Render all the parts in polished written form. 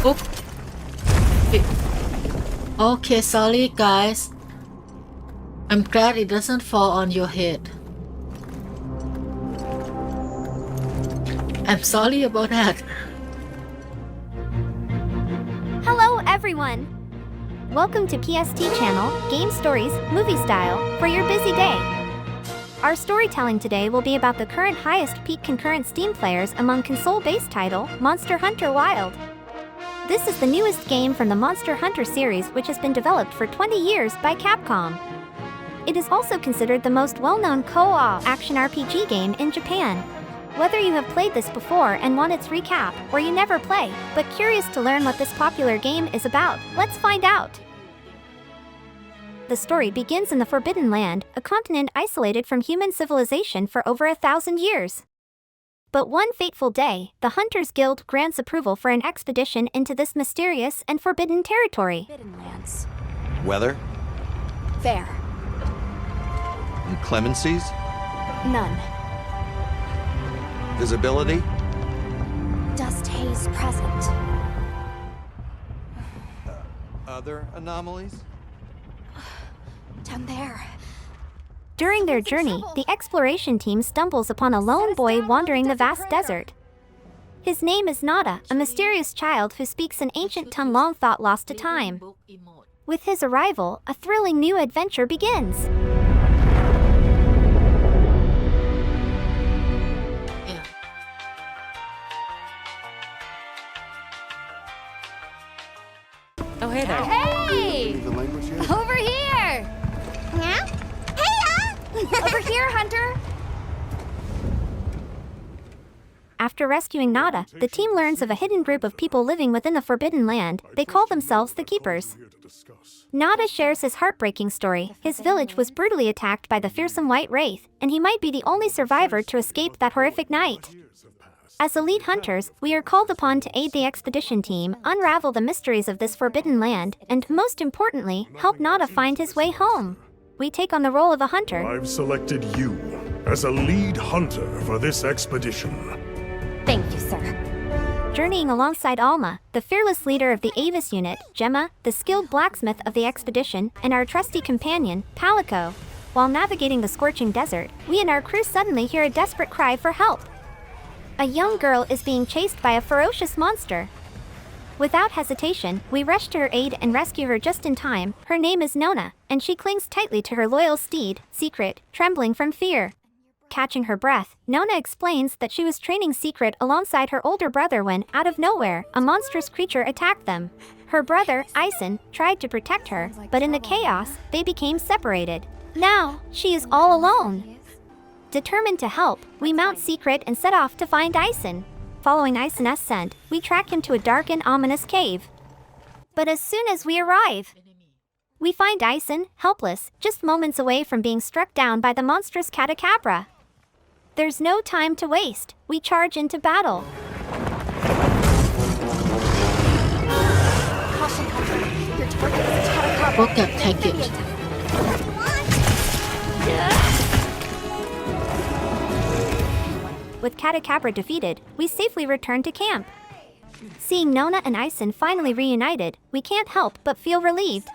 Oop. Okay, sorry guys. I'm glad it doesn't fall on your head. I'm sorry about that. Hello everyone! Welcome to PST Channel, Game Stories, Movie Style, for your busy day. Our storytelling today will be about the current highest peak concurrent Steam players among console-based title, Monster Hunter Wilds. This is the newest game from the Monster Hunter series, which has been developed for 20 years by Capcom. It is also considered the most well-known co-op action RPG game in Japan. Whether you have played this before and want its recap, or you never play, but curious to learn what this popular game is about, let's find out. The story begins in the Forbidden Land, a continent isolated from human civilization for over 1,000 years. But one fateful day, the Hunters Guild grants approval for an expedition into this mysterious and forbidden territory. Forbidden lands. Weather? Fair. Inclemencies? None. Visibility? Dust haze present. Other anomalies? Down there. During their journey, the exploration team stumbles upon a lone boy wandering the vast desert. His name is Nata, a mysterious child who speaks an ancient tongue long thought lost to time. With his arrival, a thrilling new adventure begins. Oh, hey there. Hey! Over here! Yeah? Over here, Hunter! After rescuing Nata, the team learns of a hidden group of people living within the Forbidden Land. They call themselves the Keepers. Nata shares his heartbreaking story. His village was brutally attacked by the fearsome White Wraith, and he might be the only survivor to escape that horrific night. As elite hunters, we are called upon to aid the expedition team, unravel the mysteries of this forbidden land, and most importantly, help Nata find his way home. We take on the role of a hunter. I've selected you as a lead hunter for this expedition. Thank you, sir. Journeying alongside Alma, the fearless leader of the Avis Unit, Gemma, the skilled blacksmith of the expedition, and our trusty companion, Palico. While navigating the scorching desert, we and our crew suddenly hear a desperate cry for help. A young girl is being chased by a ferocious monster. Without hesitation, we rush to her aid and rescue her just in time. Her name is Nona, and she clings tightly to her loyal steed, Secret, trembling from fear. Catching her breath, Nona explains that she was training Secret alongside her older brother when, out of nowhere, a monstrous creature attacked them. Her brother, Ison, tried to protect her, but in the chaos, they became separated. Now, she is all alone. Determined to help, we mount Secret and set off to find Ison. Following Ison's scent, we track him to a dark and ominous cave. But as soon as we arrive, we find Ison, helpless, just moments away from being struck down by the monstrous Catacabra. There's no time to waste. We charge into battle. Caution, Hunter. Your target is a Catacabra. Look at take it. With Catacabra defeated, we safely return to camp. Seeing Nona and Ison finally reunited, we can't help but feel relieved.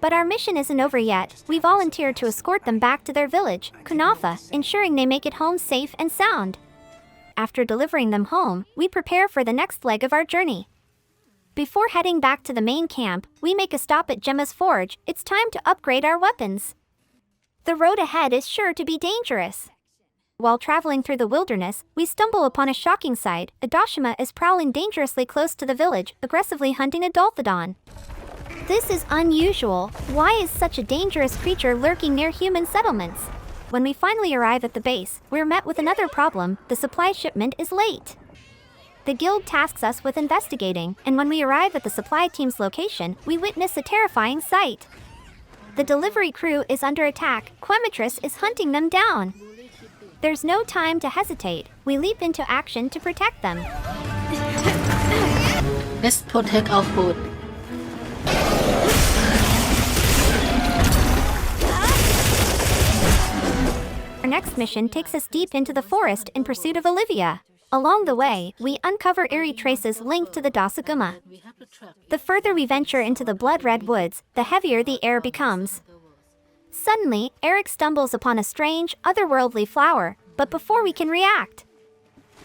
But our mission isn't over yet. We volunteer to escort them back to their village, Kanafa, ensuring they make it home safe and sound. After delivering them home, we prepare for the next leg of our journey. Before heading back to the main camp, we make a stop at Gemma's forge. It's time to upgrade our weapons. The road ahead is sure to be dangerous. While traveling through the wilderness, we stumble upon a shocking sight. A Daguma is prowling dangerously close to the village, aggressively hunting a Dolphodon. This is unusual. Why is such a dangerous creature lurking near human settlements? When we finally arrive at the base, we're met with another problem. The supply shipment is late. The guild tasks us with investigating, and when we arrive at the supply team's location, we witness a terrifying sight. The delivery crew is under attack. Quemetris is hunting them down. There's no time to hesitate. We leap into action to protect them. Let's protect our food. Our next mission takes us deep into the forest in pursuit of Olivia. Along the way, we uncover eerie traces linked to the Daguma. We have to track The further we venture into the blood-red woods, the heavier the air becomes. Suddenly, Eric stumbles upon a strange, otherworldly flower, but before we can react,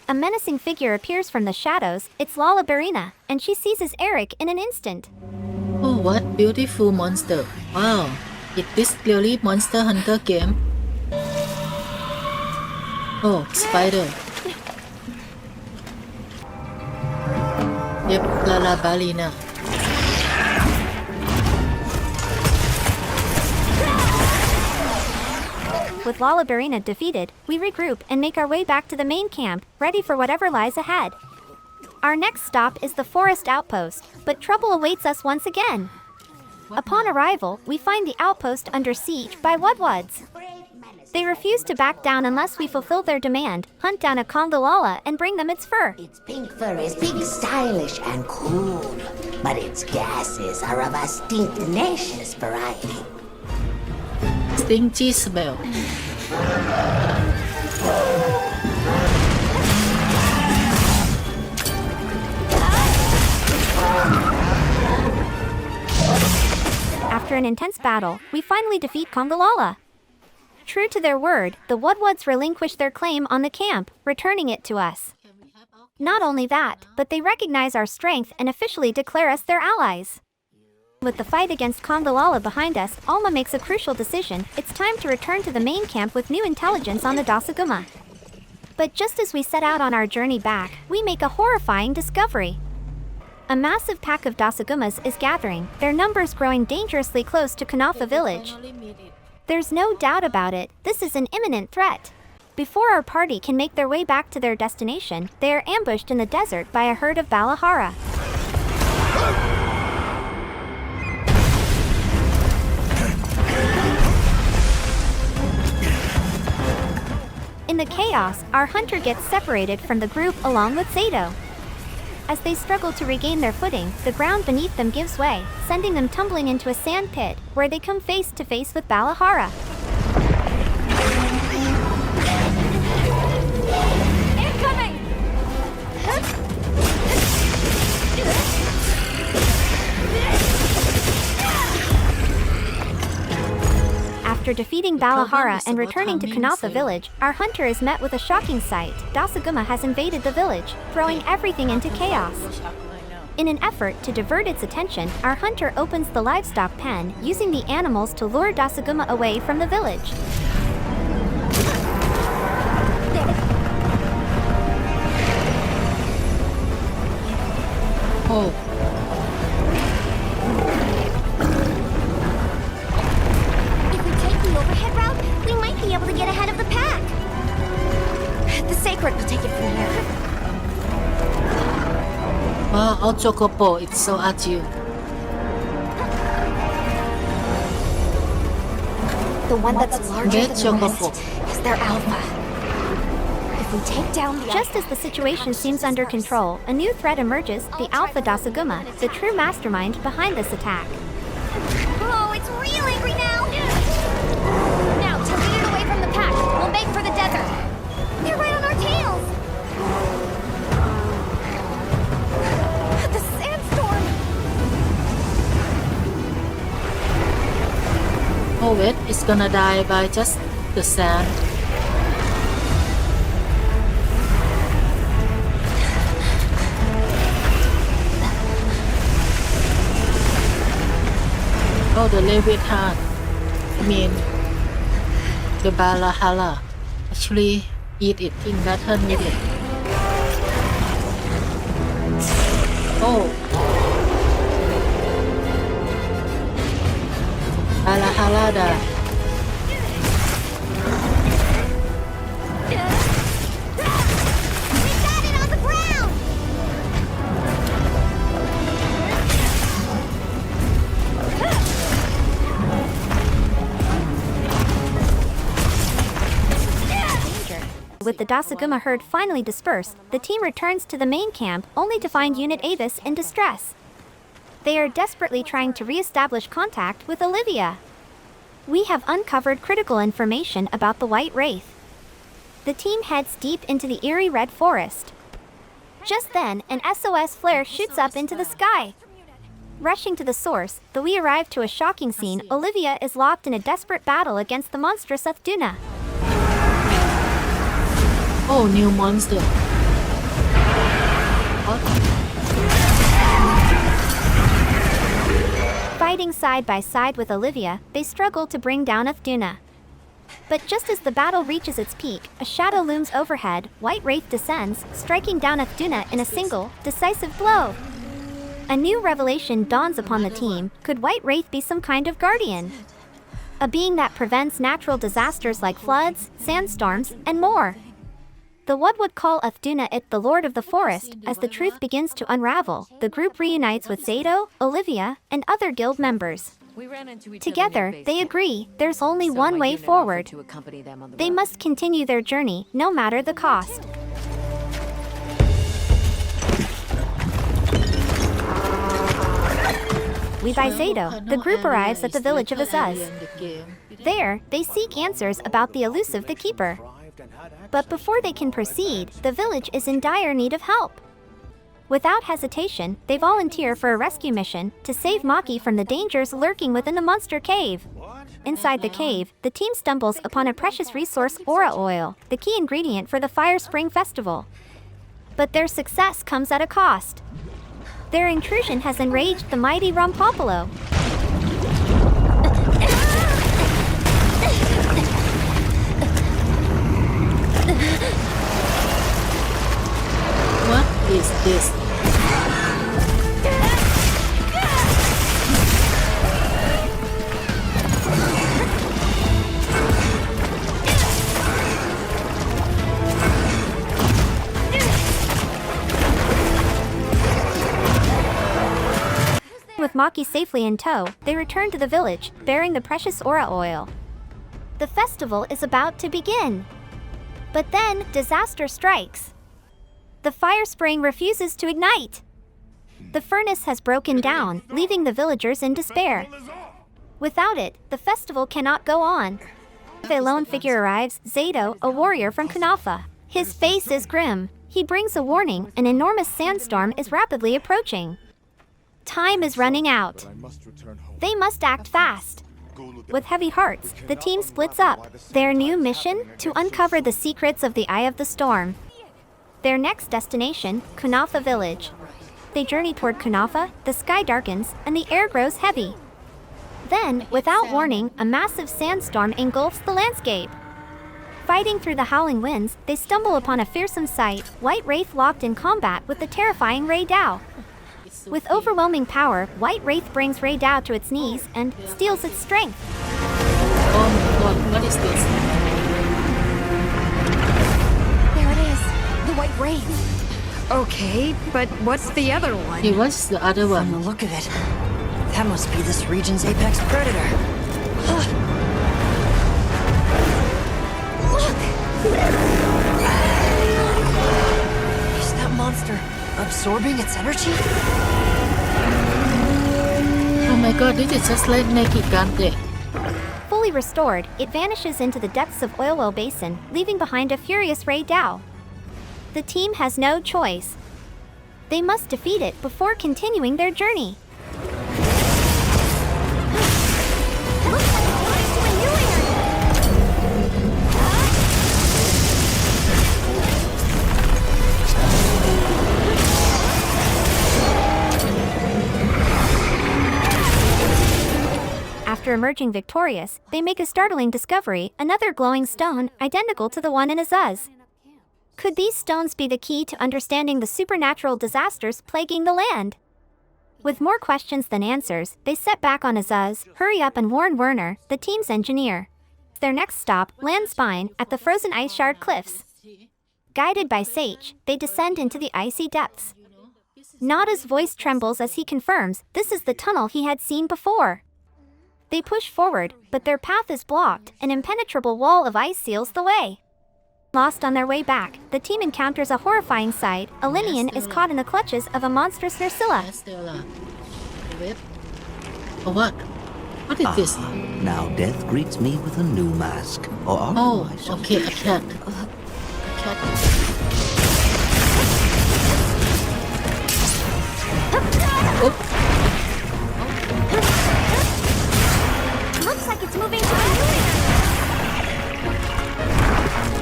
a menacing figure appears from the shadows. It's Lala Berina, and she seizes Eric in an instant. Oh, what beautiful monster. Wow. Is this really Monster Hunter game? Oh, spider. Yep, Lala Balina. With Lala Berina defeated, we regroup and make our way back to the main camp, ready for whatever lies ahead. Our next stop is the forest outpost, but trouble awaits us once again. Upon arrival, we find the outpost under siege by Wudwuds. They refuse to back down unless we fulfill their demand, hunt down a Kondalala, and bring them its fur. Its pink fur is big, stylish, and cool, but its gases are of a stink-nacious variety. Stinky smell. After an intense battle, we finally defeat Kondalala. True to their word, the Wudwuds relinquish their claim on the camp, returning it to us. Not only that, but they recognize our strength and officially declare us their allies. With the fight against Kondalala behind us, Alma makes a crucial decision. It's time to return to the main camp with new intelligence on the Daguma. But just as we set out on our journey back, we make a horrifying discovery. A massive pack of Dasagumas is gathering, their numbers growing dangerously close to Kanafa village. There's no doubt about it, this is an imminent threat. Before our party can make their way back to their destination, they are ambushed in the desert by a herd of Balahara. In the chaos, our hunter gets separated from the group along with Zato. As they struggle to regain their footing, the ground beneath them gives way, sending them tumbling into a sand pit, where they come face to face with Balahara. Incoming! After defeating Balahara and returning to Kanafa village, our hunter is met with a shocking sight. Daguma has invaded the village, throwing everything into chaos. In an effort to divert its attention, our hunter opens the livestock pen, using the animals to lure Daguma away from the village. Oh, If we take the overhead route, we might be able to get ahead of the pack. The Sacred will take it from here. wow, oh, Chocobo, it's so agile. The one that's larger Red than the Chocobo. rest is their alpha. If we take down the Just as the situation seems under control, a new threat emerges, the Alpha Daguma, the true mastermind behind this attack. Oh, it's real angry now! Now, to lead it away from the pack, we'll make for the desert. They're right on our tails! The sandstorm! Oh wait, it's gonna die by just the sand. Oh, the Leviathan. I mean, the Balahara. Actually, eat it in battle with it. Oh. Balahara died. We got it on the ground! With the Daguma herd finally dispersed, the team returns to the main camp, only to find Unit Avis in distress. They are desperately trying to re-establish contact with Olivia. We have uncovered critical information about the White Wraith. The team heads deep into the eerie red forest, Just then, an SOS flare shoots up into the sky. Rushing to the source, though we arrive to a shocking scene, Olivia is locked in a desperate battle against the monstrous Daguma. Oh, new monster. What? Fighting side by side with Olivia, they struggle to bring down Daguma. But just as the battle reaches its peak, a shadow looms overhead, White Wraith descends, striking down Daguma in a single, decisive blow. A new revelation dawns upon the team. Could White Wraith be some kind of guardian? A being that prevents natural disasters like floods, sandstorms, and more. The one would call Daguma it the Lord of the Forest. As the truth begins to unravel, the group reunites with Zato, Olivia, and other guild members. Together, they agree there's only one way forward. They must continue their journey, no matter the cost. We by Zato, the group arrives at the village of Azuz. There, they seek answers about the elusive the Keeper. But before they can proceed, the village is in dire need of help. Without hesitation, they volunteer for a rescue mission to save Maki from the dangers lurking within the monster cave. Inside the cave, the team stumbles upon a precious resource, aura oil, the key ingredient for the Fire Spring Festival. But their success comes at a cost. Their intrusion has enraged the mighty Rompopolo. What is this? With Maki safely in tow, they return to the village, bearing the precious aura oil. The festival is about to begin. But then, disaster strikes. The fire spring refuses to ignite. The furnace has broken down, leaving the villagers in despair. Without it, the festival cannot go on. A lone figure arrives, Zato, a warrior from Kanafa. His face is grim. He brings a warning: an enormous sandstorm is rapidly approaching. Time is running out. They must act fast. With heavy hearts, the team splits up. Their new mission? To uncover the secrets of the Eye of the Storm. Their next destination, Kanafa Village. They journey toward Kanafa, the sky darkens, and the air grows heavy. Then, without warning, a massive sandstorm engulfs the landscape. Fighting through the howling winds, they stumble upon a fearsome sight: White Wraith locked in combat with the terrifying Rei Dao. With overwhelming power, White Wraith brings Rei Dao to its knees and steals its strength. Oh my god, what is this? There it is, the White Wraith. Okay, but what's the other one? Hey, what's the other From the one? look of it, that must be this region's apex predator. Is that monster absorbing its energy? Oh my god, this is just like Gigante. Fully restored, it vanishes into the depths of Oilwell Basin, leaving behind a furious Rei Dao. The team has no choice. They must defeat it before continuing their journey. After emerging victorious, they make a startling discovery: another glowing stone, identical to the one in Azuz. Could these stones be the key to understanding the supernatural disasters plaguing the land? With more questions than answers, they set back on Azuz, hurry up and warn Werner, the team's engineer. Their next stop, Landspine, at the frozen ice shard cliffs. Guided by Sage, they descend into the icy depths. Nata's voice trembles as he confirms this is the tunnel he had seen before. They push forward, but their path is blocked. An impenetrable wall of ice seals the way. Lost on their way back, the team encounters a horrifying sight. A Linian is caught in the clutches of a monstrous Nursilla. Stella. Wait. Oh, what? What is this? Now death greets me with a new mask. Or are Oh, you, I shall okay, a cat. A cat. It's moving to the unit!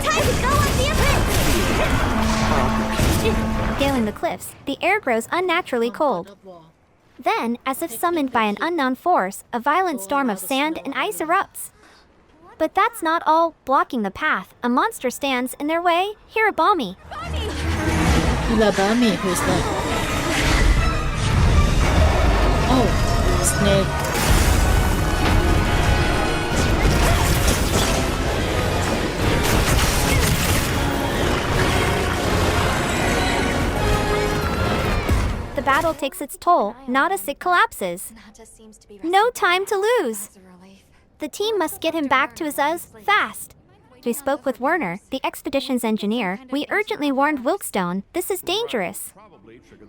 Time to go on the abyss! Scaling the cliffs, the air grows unnaturally cold. Then, as if summoned by an unknown force, a violent storm of sand and ice erupts. But that's not all. Blocking the path, a monster stands in their way. Hirabami. Hirabami, who's that? Oh, snake. The battle takes its toll. Nata sick collapses. No time to lose. The team must get him back to his fast. We spoke with Werner, the expedition's engineer. We urgently warned Wilkestone, this is dangerous.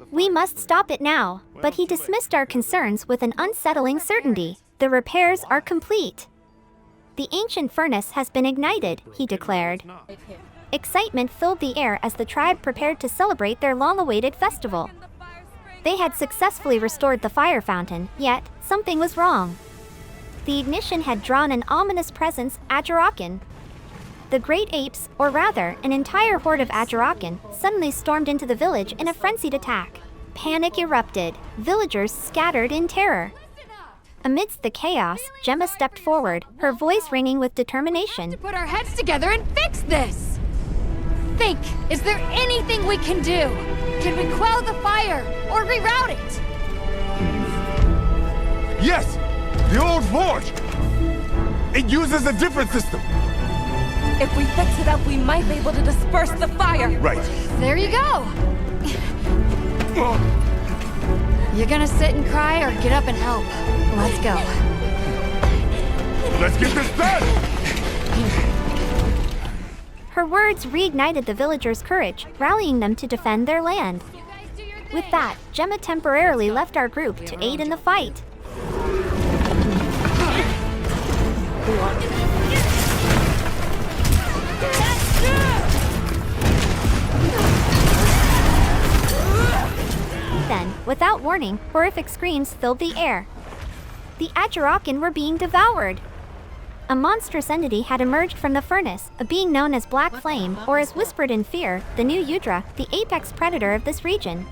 We must stop it now. But he dismissed our concerns with an unsettling certainty. The repairs are complete. The ancient furnace has been ignited, he declared. Excitement filled the air as the tribe prepared to celebrate their long-awaited festival. They had successfully restored the fire fountain, yet something was wrong. The ignition had drawn an ominous presence, Ajarakan. The great apes, or rather, an entire horde of Ajarakan, suddenly stormed into the village in a frenzied attack. Panic erupted. Villagers scattered in terror. Amidst the chaos, Gemma stepped forward, her voice ringing with determination. To put our heads together and fix this! Think, is there anything we can do? Can we quell the fire, or reroute it? Yes! The old forge! It uses a different system! If we fix it up, we might be able to disperse the fire! Right. There you go! You gonna sit and cry, or get up and help? Let's go. Let's get this done! Her words reignited the villagers' courage, rallying them to defend their land. With that, Gemma temporarily left our group to aid in the fight. Then, without warning, horrific screams filled the air. The Ajarakan were being devoured. A monstrous entity had emerged from the furnace, a being known as Black Flame, or as whispered in fear, the new Udra, the apex predator of this region.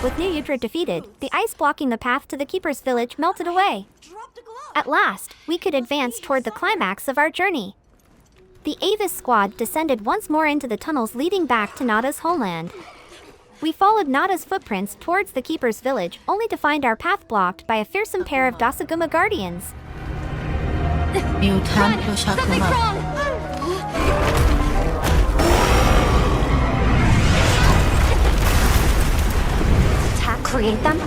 With New Udra defeated, the ice blocking the path to the Keeper's village melted away. At last, we could advance toward the climax of our journey. The Avis squad descended once more into the tunnels leading back to Nata's homeland. We followed Nata's footprints towards the Keeper's village, only to find our path blocked by a fearsome pair of Daguma guardians. Mutant Something's Shakuma. wrong! Attack, create them?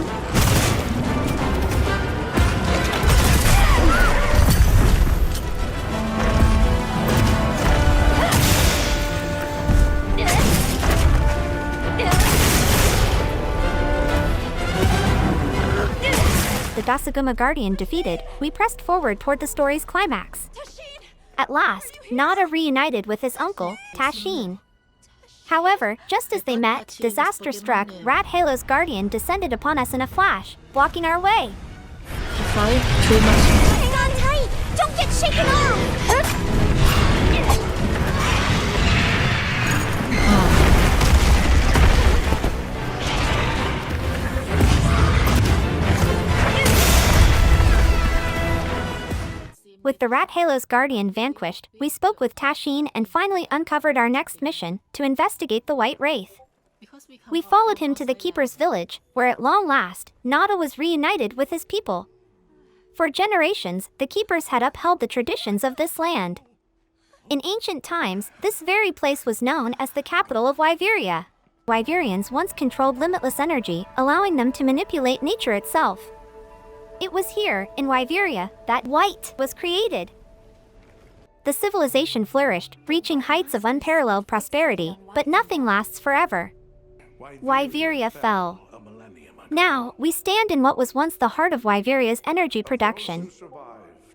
The Daguma Guardian defeated, we pressed forward toward the story's climax. At last, Nata reunited with his uncle, Tashin. However, just as they met, disaster struck, Rat Halo's Guardian descended upon us in a flash, blocking our way. Sorry, too much. Hang on tight! Don't get shaken off! With the Rat Halo's Guardian vanquished, we spoke with Tashin and finally uncovered our next mission, to investigate the White Wraith. We followed him to the Keeper's village, where at long last, Nata was reunited with his people. For generations, the Keepers had upheld the traditions of this land. In ancient times, this very place was known as the capital of Wyveria. Wyverians once controlled limitless energy, allowing them to manipulate nature itself. It was here, in Wyveria, that White was created. The civilization flourished, reaching heights of unparalleled prosperity, but nothing lasts forever. Wyveria fell. Now, we stand in what was once the heart of Wyveria's energy production.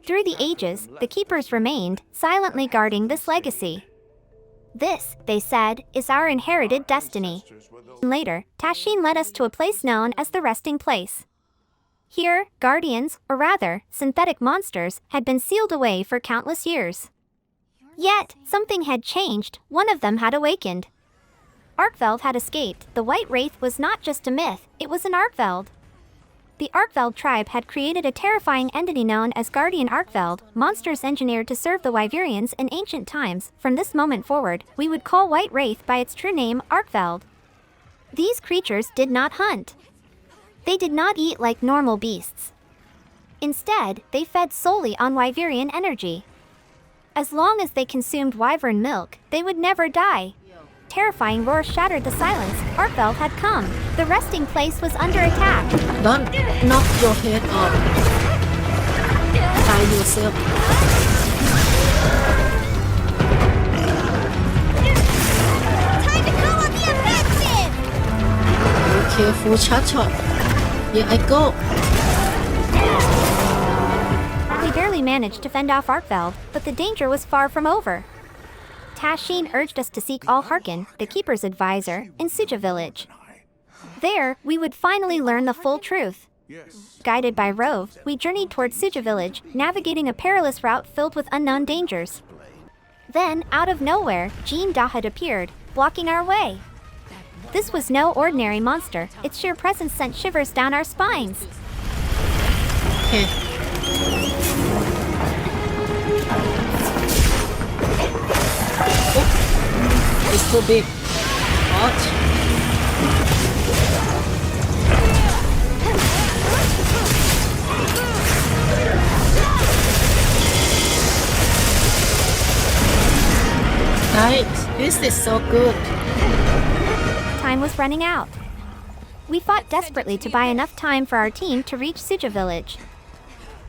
Through the ages, the Keepers remained, silently guarding this legacy. This, they said, is our inherited destiny. Later, Tashin led us to a place known as the Resting Place. Here, guardians, or rather, synthetic monsters, had been sealed away for countless years. Yet, something had changed. One of them had awakened. Arkfeld had escaped. The White Wraith was not just a myth, it was an Arkfeld. The Arkfeld tribe had created a terrifying entity known as Guardian Arkfeld, monsters engineered to serve the Wyverians in ancient times. From this moment forward, we would call White Wraith by its true name, Arkfeld. These creatures did not hunt. They did not eat like normal beasts. Instead, they fed solely on Wyverian energy. As long as they consumed wyvern milk, they would never die. Terrifying roar shattered the silence. Arkfeld had come. The resting place was under attack. Don't knock your head off by yourself. Time to go on the offensive! Okay, full charge shot. Here I go. We barely managed to fend off Arkfeld, but the danger was far from over. Tashin urged us to seek Al-Harkin, the Keeper's advisor, in Suja village. There, we would finally learn the full truth. Guided by Rove, we journeyed towards Suja village, navigating a perilous route filled with unknown dangers. Then, out of nowhere, Jean Dahad appeared, blocking our way. This was no ordinary monster. Its sheer presence sent shivers down our spines. Okay. Oh, it's too big. What? Guys, this is so good. Time was running out. We fought desperately to buy enough time for our team to reach Suja village.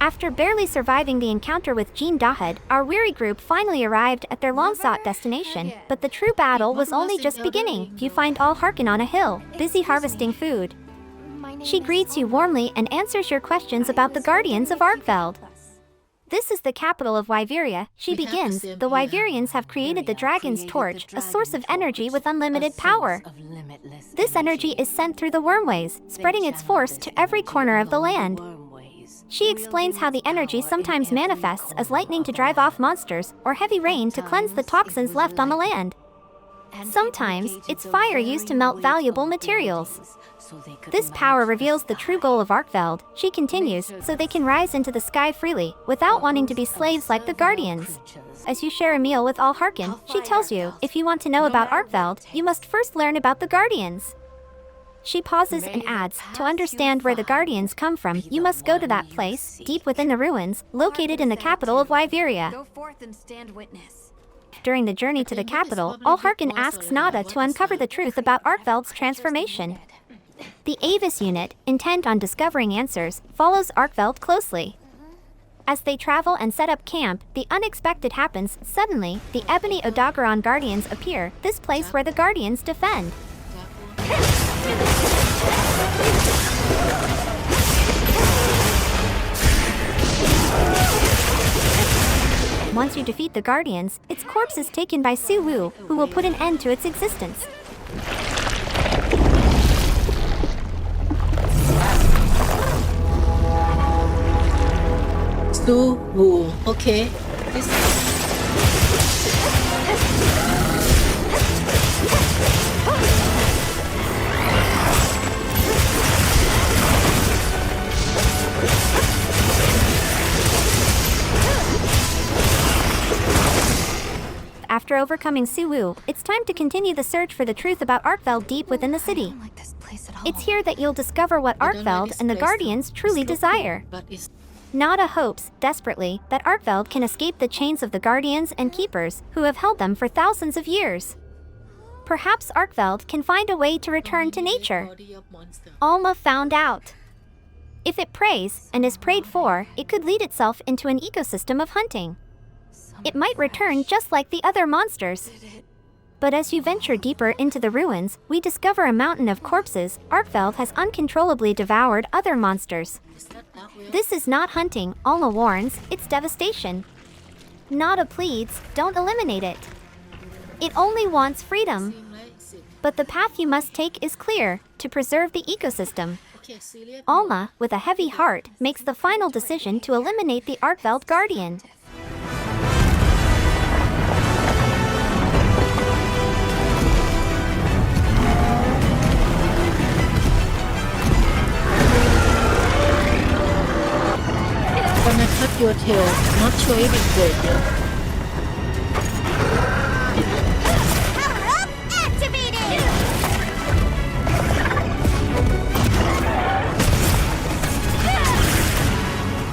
After barely surviving the encounter with Jean Dahad, our weary group finally arrived at their long-sought destination, but the true battle was only just beginning. You find Al-Harkin on a hill, busy harvesting food. She greets you warmly and answers your questions about the Guardians of Arkfeld. This is the capital of Wyveria. She begins. The Wyverians have created the Dragon's Torch, a source of energy with unlimited power. This energy is sent through the wormways, spreading its force to every corner of the land. She explains how the energy sometimes manifests as lightning to drive off monsters, or heavy rain to cleanse the toxins left on the land. Sometimes, it's fire used to melt valuable materials. This power reveals the true goal of Arkfeld. She continues, so they can rise into the sky freely, without wanting to be slaves like the Guardians. As you share a meal with Al-Harkin, she tells you, if you want to know about Arkfeld, you must first learn about the Guardians. She pauses and adds, to understand where the Guardians come from, you must go to that place, deep within the ruins, located in the capital of Wyveria. Go forth and stand witness. During the journey to the capital, Al-Harkin asks Nata to uncover the truth about Arkfeld's transformation. The Avis Unit, intent on discovering answers, follows Arkfeld closely. As they travel and set up camp, the unexpected happens. Suddenly, the Ebony Odogaron Guardians appear, this place where the Guardians defend. Once you defeat the Guardians, its corpse is taken by Su Wu, who will put an end to its existence. Su Wu. Okay. After overcoming Su Wu, it's time to continue the search for the truth about Arkfeld deep within the city. It's here that you'll discover what Arkfeld and the Guardians truly desire. Nata hopes, desperately, that Arkfeld can escape the chains of the Guardians and Keepers, who have held them for thousands of years. Perhaps Arkfeld can find a way to return to nature. Alma found out. If it preys, and is prayed for, it could lead itself into an ecosystem of hunting. It might return just like the other monsters. But as you venture deeper into the ruins, we discover a mountain of corpses. Arkfeld has uncontrollably devoured other monsters. This is not hunting, Alma warns, it's devastation. Nata pleads, don't eliminate it. It only wants freedom. But the path you must take is clear, to preserve the ecosystem. Alma, with a heavy heart, makes the final decision to eliminate the Arkfeld Guardian. Gonna cut your tail. Not sure if it's good though. Power up, activated!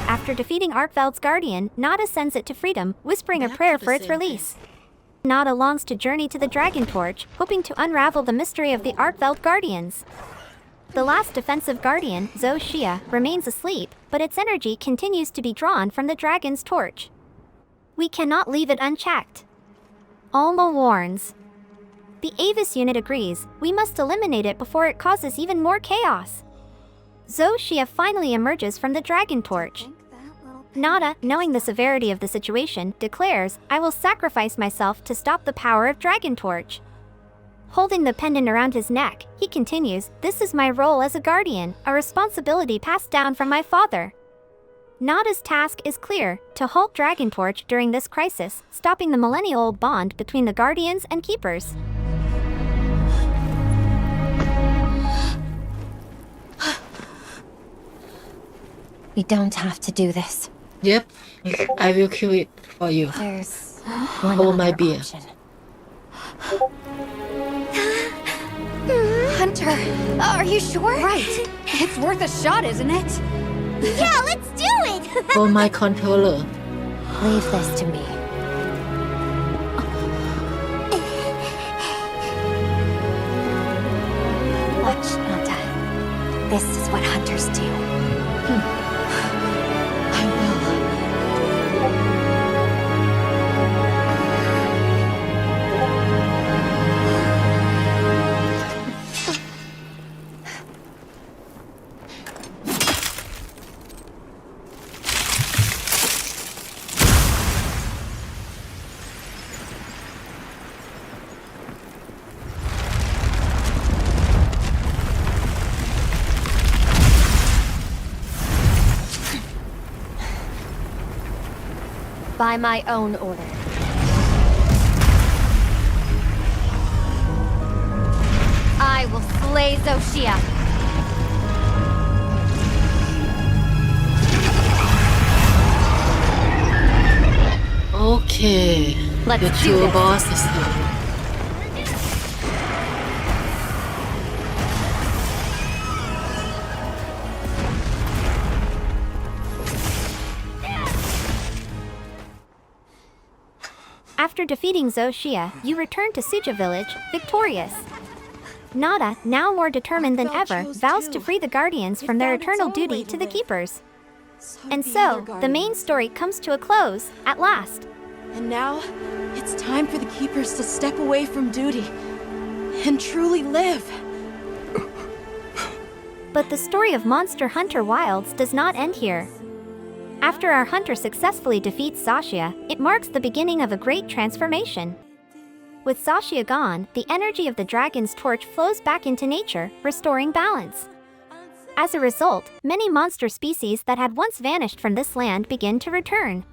After defeating Arkfeld's Guardian, Nata sends it to freedom, whispering a prayer for its release. Nata longs to journey to the Dragon Torch, hoping to unravel the mystery of the Arkfeld Guardians. The last defensive guardian, Zosia, remains asleep, but its energy continues to be drawn from the dragon's torch. We cannot leave it unchecked. Alma warns. The Avis Unit agrees, we must eliminate it before it causes even more chaos. Zosia finally emerges from the dragon torch. Nata, knowing the severity of the situation, declares, I will sacrifice myself to stop the power of Dragon Torch. Holding the pendant around his neck, he continues, this is my role as a guardian, a responsibility passed down from my father. Nata's task is clear, to halt Dragon Torch during this crisis, stopping the millennial-old bond between the guardians and keepers. We don't have to do this. Yep, I will kill it for you. There's Hold my beer. Hunter, are you sure? Right. It's worth a shot, isn't it? Yeah, let's do it! Hold my controller. Leave this to me. Watch, Nata. This is what hunters do. I will. By my own order. I will slay Zosia. Okay. Let's the do true this. boss is here. After defeating Zosia, you return to Suja village, victorious. Nata, now more determined than ever, vows to free the Guardians from their eternal duty to the Keepers. And so, the main story comes to a close, at last. And now, it's time for the Keepers to step away from duty and truly live. But the story of Monster Hunter Wilds does not end here. After our hunter successfully defeats Zosia, it marks the beginning of a great transformation. With Zosia gone, the energy of the dragon's torch flows back into nature, restoring balance. As a result, many monster species that had once vanished from this land begin to return.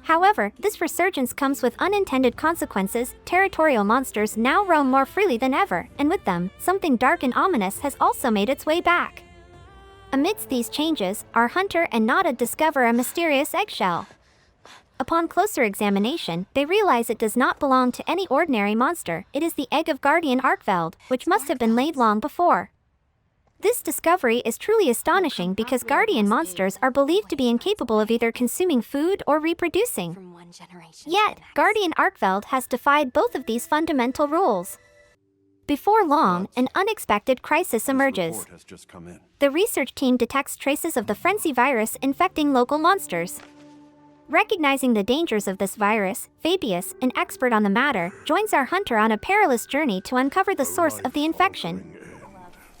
However, this resurgence comes with unintended consequences. Territorial monsters now roam more freely than ever, and with them, something dark and ominous has also made its way back. Amidst these changes, our hunter and Nata discover a mysterious eggshell. Upon closer examination, they realize it does not belong to any ordinary monster. It is the egg of Guardian Arkfeld, which must have been laid long before. This discovery is truly astonishing because Guardian monsters are believed to be incapable of either consuming food or reproducing. Yet, Guardian Arkfeld has defied both of these fundamental rules. Before long, an unexpected crisis emerges. The research team detects traces of the frenzy virus infecting local monsters. Recognizing the dangers of this virus, Fabius, an expert on the matter, joins our hunter on a perilous journey to uncover the source of the infection.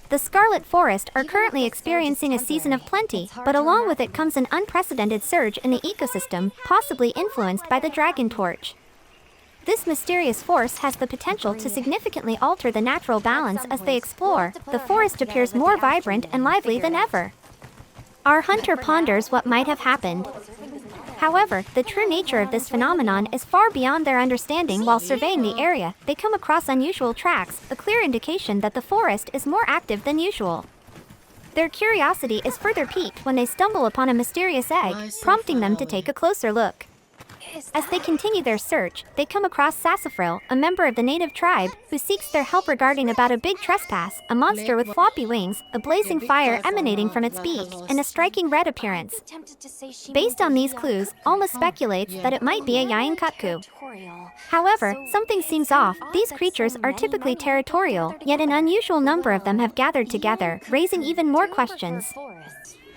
The Scarlet Forest are currently experiencing a season of plenty, but along with it comes an unprecedented surge in the ecosystem, possibly influenced by the Dragon Torch. This mysterious force has the potential to significantly alter the natural balance as they explore. The forest appears more vibrant and lively than ever. Our hunter ponders what might have happened. However, the true nature of this phenomenon is far beyond their understanding. While surveying the area, they come across unusual tracks, a clear indication that the forest is more active than usual. Their curiosity is further piqued when they stumble upon a mysterious egg, prompting them to take a closer look. As they continue their search, they come across Sassafril, a member of the native tribe, who seeks their help regarding about a big trespass, a monster with floppy wings, a blazing fire emanating from its beak, and a striking red appearance. Based on these clues, Alma speculates that it might be a Yain-Katku. However, something seems off. These creatures are typically territorial, yet an unusual number of them have gathered together, raising even more questions.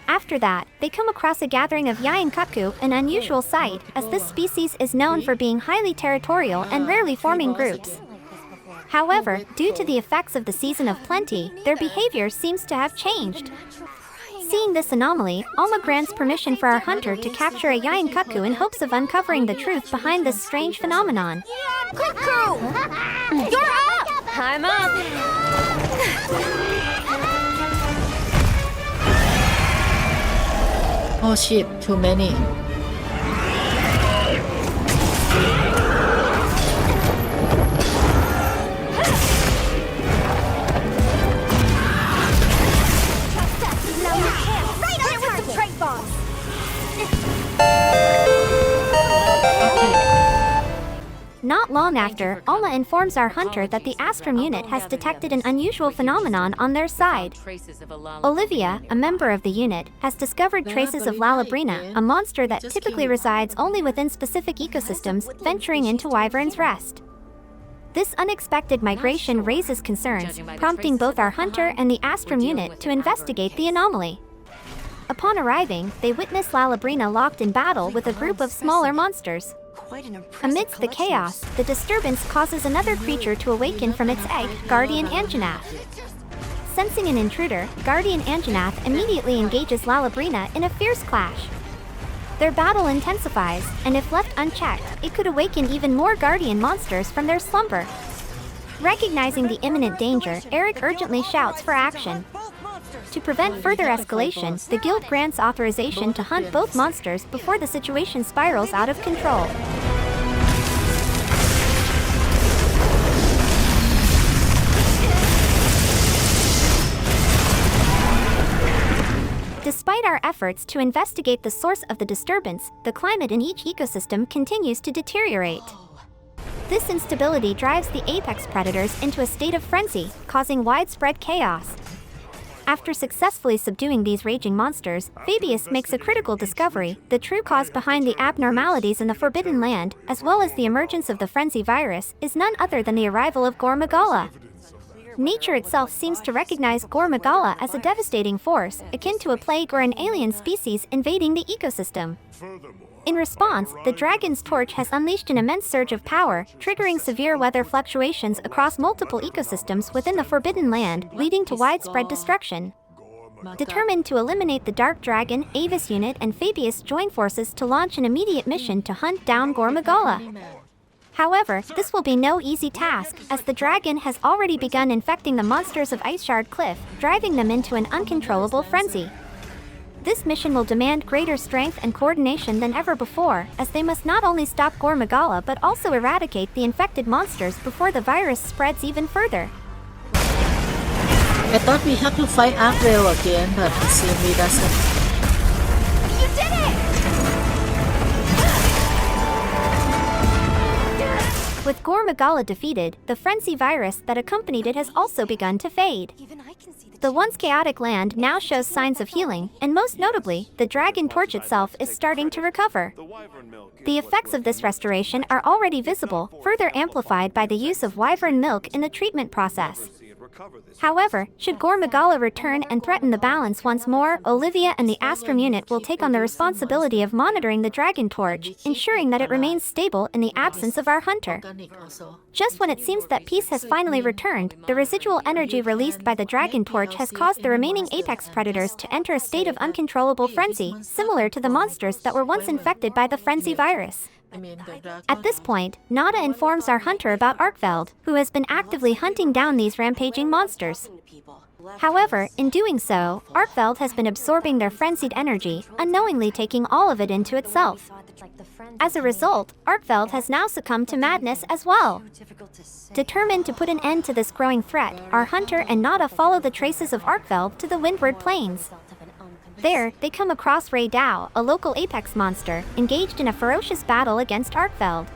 After that, they come across a gathering of Yain-Katku, an unusual sight, as this species is known for being highly territorial and rarely forming groups. However, due to the effects of the season of plenty, their behavior seems to have changed. Seeing this anomaly, Alma grants permission for our hunter to capture a Yain-Katku in hopes of uncovering the truth behind this strange phenomenon. Cuckoo! You're up! I'm up! Oh shit, too many. Not long after, Alma informs our hunter that the Astrum unit has detected an unusual phenomenon on their side. Olivia, a member of the unit, has discovered traces of Lalabrina, a monster that typically resides only within specific ecosystems, venturing into Wyvern's Rest. This unexpected migration raises concerns, prompting both our hunter and the Astrum unit to investigate the anomaly. Upon arriving, they witness Lalabrina locked in battle with a group of smaller monsters. Amidst the chaos, the disturbance causes another creature to awaken from its egg, Guardian Anjanath. Sensing an intruder, Guardian Anjanath immediately engages Lalabrina in a fierce clash. Their battle intensifies, and if left unchecked, it could awaken even more Guardian monsters from their slumber. Recognizing the imminent danger, Eric urgently shouts for action. To prevent further escalation, the guild grants authorization to hunt both monsters before the situation spirals out of control. Despite our efforts to investigate the source of the disturbance, the climate in each ecosystem continues to deteriorate. This instability drives the apex predators into a state of frenzy, causing widespread chaos. After successfully subduing these raging monsters, Fabius makes a critical discovery: the true cause behind the abnormalities in the Forbidden Land, as well as the emergence of the frenzy virus, is none other than the arrival of Gore Magala. Nature itself seems to recognize Gore Magala as a devastating force, akin to a plague or an alien species invading the ecosystem. In response, the Dragon's Torch has unleashed an immense surge of power, triggering severe weather fluctuations across multiple ecosystems within the Forbidden Land, leading to widespread destruction. Determined to eliminate the Dark Dragon, Avis Unit and Fabius join forces to launch an immediate mission to hunt down Gore Magala. However, this will be no easy task, as the dragon has already begun infecting the monsters of Iceshard Cliff, driving them into an uncontrollable frenzy. This mission will demand greater strength and coordination than ever before, as they must not only stop Gore Magala but also eradicate the infected monsters before the virus spreads even further. I thought we had to fight Arkfeld again, but it seems we doesn't. You did it! With Gore Magala defeated, the frenzy virus that accompanied it has also begun to fade. The once chaotic land now shows signs of healing, and most notably, the Dragon Torch itself is starting to recover. The effects of this restoration are already visible, further amplified by the use of wyvern milk in the treatment process. However, should Gore Magala return and threaten the balance once more, Olivia and the Astrum unit will take on the responsibility of monitoring the Dragon Torch, ensuring that it remains stable in the absence of our hunter. Just when it seems that peace has finally returned, the residual energy released by the Dragon Torch has caused the remaining apex predators to enter a state of uncontrollable frenzy, similar to the monsters that were once infected by the frenzy virus. I mean, the dragon. At this point, Nata informs our hunter about Arkfeld, who has been actively hunting down these rampaging monsters. However, in doing so, Arkfeld has been absorbing their frenzied energy, unknowingly taking all of it into itself. As a result, Arkfeld has now succumbed to madness as well. Determined to put an end to this growing threat, our hunter and Nata follow the traces of Arkfeld to the Windward Plains. There, they come across Ray Dao, a local apex monster, engaged in a ferocious battle against Arkfeld.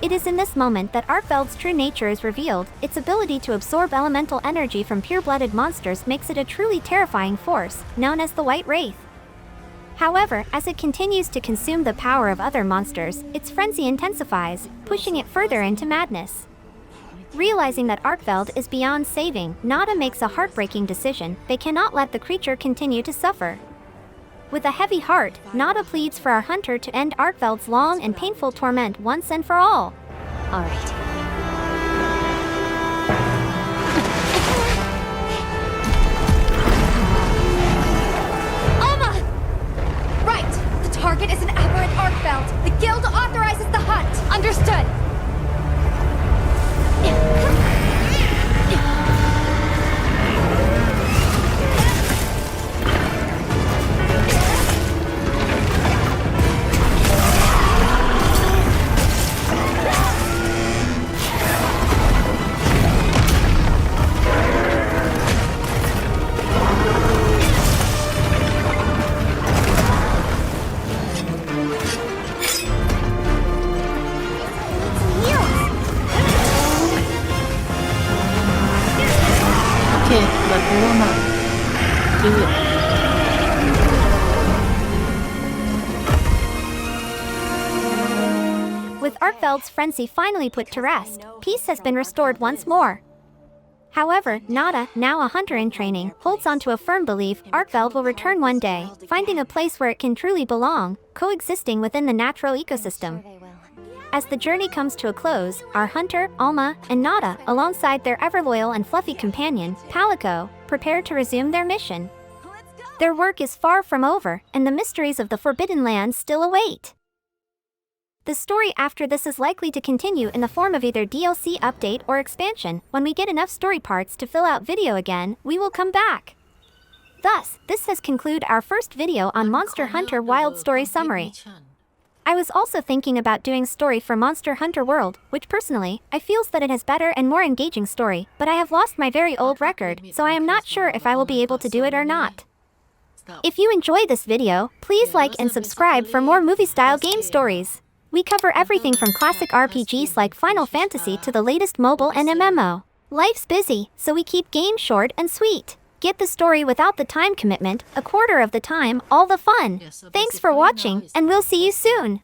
It is in this moment that Arkfeld's true nature is revealed. Its ability to absorb elemental energy from pure-blooded monsters makes it a truly terrifying force, known as the White Wraith. However, as it continues to consume the power of other monsters, its frenzy intensifies, pushing it further into madness. Realizing that Arkfeld is beyond saving, Nata makes a heartbreaking decision. They cannot let the creature continue to suffer. With a heavy heart, Nata pleads for our hunter to end Arkfeld's long and painful torment once and for all. All right. Alma! Right! The target is an aberrant Arkfeld. The guild authorizes the hunt. Understood. With Arkfeld's frenzy finally put to rest, peace has been restored once more. However, Nata, now a hunter in training, holds on to a firm belief Arkfeld will return one day, finding a place where it can truly belong, coexisting within the natural ecosystem. As the journey comes to a close, our hunter, Alma, and Nata, alongside their ever-loyal and fluffy companion, Palico, prepare to resume their mission. Their work is far from over, and the mysteries of the Forbidden Land still await. The story after this is likely to continue in the form of either DLC update or expansion. When we get enough story parts to fill out video again, we will come back. Thus, this has concluded our first video on Monster Hunter Wild Story Summary. I was also thinking about doing story for Monster Hunter World, which personally, I feels that it has better and more engaging story, but I have lost my very old record, so I am not sure if I will be able to do it or not. If you enjoy this video, please like and subscribe for more movie-style game stories. We cover everything from classic RPGs like Final Fantasy to the latest mobile and MMO. Life's busy, so we keep games short and sweet. Get the story without the time commitment, a quarter of the time, all the fun. Thanks for watching, and we'll see you soon.